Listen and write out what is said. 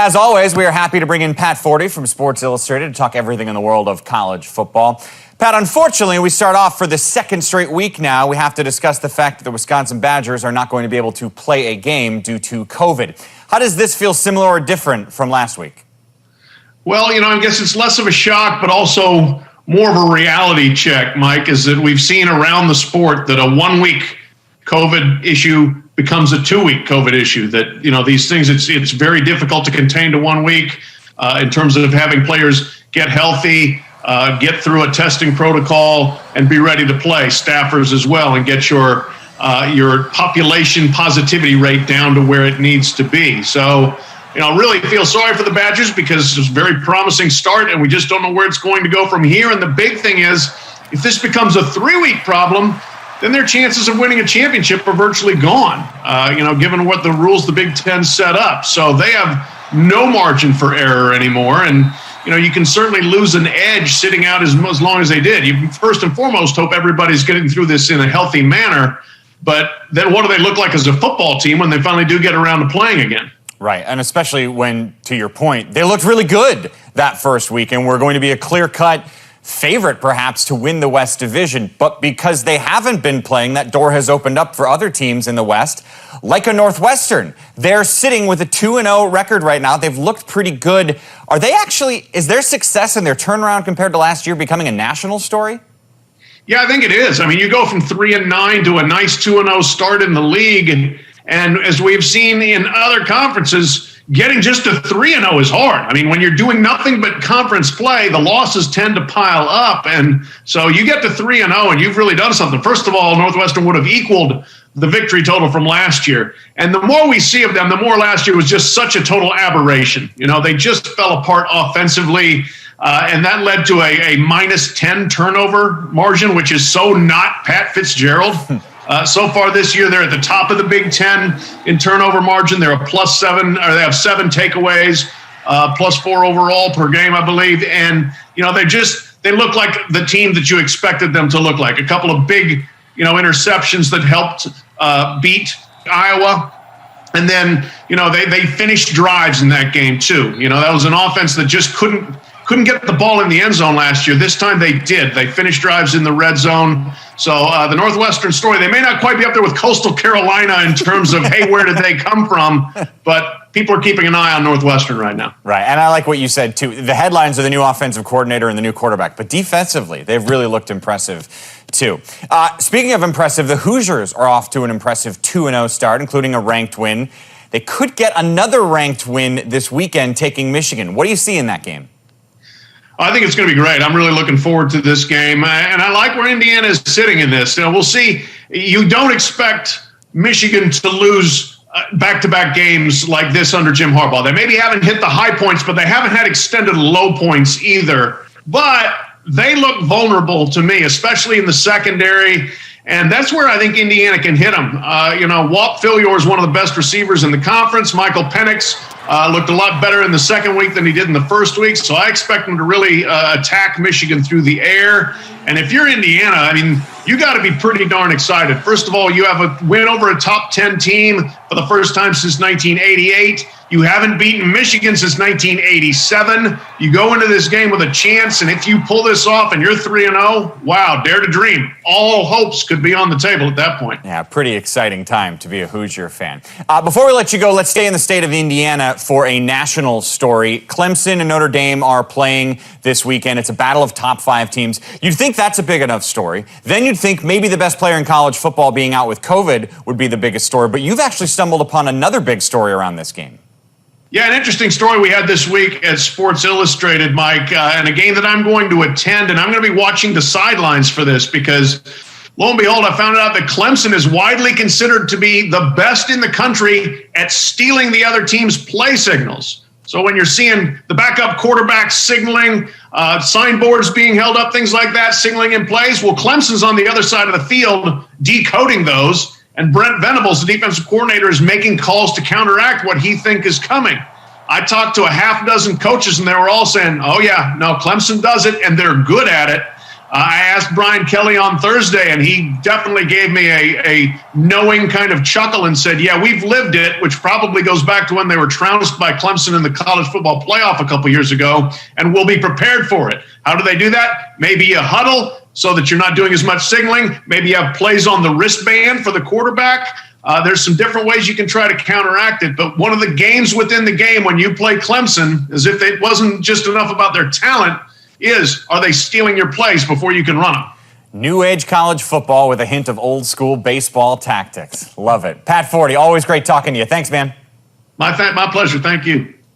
As always, we are happy to bring in Pat Forde from Sports Illustrated to talk everything in the world of college football. Pat, unfortunately, we start off for the second straight week now. We have to discuss the fact that the Wisconsin Badgers are not going to be able to play a game due to COVID. How does this feel similar or different from last week? Well, I guess it's less of a shock, but also more of a reality check, Mike, is that we've seen around the sport that a 1-week COVID issue becomes a 2-week COVID issue. That, these things, it's very difficult to contain to 1 week in terms of having players get healthy, get through a testing protocol, and be ready to play. Staffers as well, and get your population positivity rate down to where it needs to be. So, really feel sorry for the Badgers because it's a very promising start, and we just don't know where it's going to go from here. And the big thing is, if this becomes a 3-week problem, then their chances of winning a championship are virtually gone, given what the rules the Big Ten set up. So they have no margin for error anymore. And, you can certainly lose an edge sitting out as long as they did. You first and foremost hope everybody's getting through this in a healthy manner. But then what do they look like as a football team when they finally do get around to playing again? Right, and especially when, to your point, they looked really good that first week, and we're going to be a clear-cut favorite, perhaps, to win the West Division. But because they haven't been playing, that door has opened up for other teams in the West, like a Northwestern. They're sitting with a 2-0 record right now. They've looked pretty good. Is their success and their turnaround compared to last year becoming a national story? Yeah, I think it is. You go from 3-9 to a nice 2-0 start in the league, and as we've seen in other conferences, getting just to 3-0 is hard. When you're doing nothing but conference play, the losses tend to pile up. And so you get to 3-0 and you've really done something. First of all, Northwestern would have equaled the victory total from last year. And the more we see of them, the more last year was just such a total aberration. They just fell apart offensively. And that led to a -10 turnover margin, which is so not Pat Fitzgerald. So far this year, they're at the top of the Big Ten in turnover margin. They're a +7, or they have 7 takeaways, +4 overall per game, I believe. And, they look like the team that you expected them to look like. A couple of big, interceptions that helped beat Iowa. And then, they finished drives in that game too. That was an offense that just couldn't get the ball in the end zone last year. This time they did. They finished drives in the red zone. So the Northwestern story, they may not quite be up there with Coastal Carolina in terms of, hey, where did they come from? But people are keeping an eye on Northwestern right now. Right, and I like what you said, too. The headlines are the new offensive coordinator and the new quarterback. But defensively, they've really looked impressive, too. Speaking of impressive, the Hoosiers are off to an impressive 2-0 start, including a ranked win. They could get another ranked win this weekend, taking Michigan. What do you see in that game? I think it's going to be great. I'm really looking forward to this game. And I like where Indiana is sitting in this. We'll see. You don't expect Michigan to lose back-to-back games like this under Jim Harbaugh. They maybe haven't hit the high points, but they haven't had extended low points either. But they look vulnerable to me, especially in the secondary. And that's where I think Indiana can hit them. Walt Philyor is one of the best receivers in the conference. Michael Penix looked a lot better in the second week than he did in the first week. So I expect him to really attack Michigan through the air. And if you're Indiana, you got to be pretty darn excited. First of all, you have a win over a top 10 team for the first time since 1988. You haven't beaten Michigan since 1987. You go into this game with a chance, and if you pull this off and you're 3-0, wow, dare to dream. All hopes could be on the table at that point. Yeah, pretty exciting time to be a Hoosier fan. Before we let you go, let's stay in the state of Indiana for a national story. Clemson and Notre Dame are playing this weekend. It's a battle of top 5 teams. You'd think that's a big enough story. Then you'd think maybe the best player in college football being out with COVID would be the biggest story. But you've actually stumbled upon another big story around this game. Yeah, an interesting story we had this week at Sports Illustrated, Mike, and a game that I'm going to attend, and I'm going to be watching the sidelines for this because, lo and behold, I found out that Clemson is widely considered to be the best in the country at stealing the other team's play signals. So when you're seeing the backup quarterback signaling, signboards being held up, things like that, signaling in plays, well, Clemson's on the other side of the field decoding those. And Brent Venables, the defensive coordinator, is making calls to counteract what he thinks is coming. I talked to a half dozen coaches, and they were all saying, oh, yeah, no, Clemson does it, and they're good at it. I asked Brian Kelly on Thursday, and he definitely gave me a knowing kind of chuckle and said, yeah, we've lived it, which probably goes back to when they were trounced by Clemson in the college football playoff a couple years ago, and we'll be prepared for it. How do they do that? Maybe a huddle so that you're not doing as much signaling. Maybe you have plays on the wristband for the quarterback. There's some different ways you can try to counteract it. But one of the games within the game when you play Clemson, as if it wasn't just enough about their talent, are they stealing your plays before you can run them? New age college football with a hint of old school baseball tactics. Love it. Pat Forde, always great talking to you. Thanks, man. My pleasure. Thank you.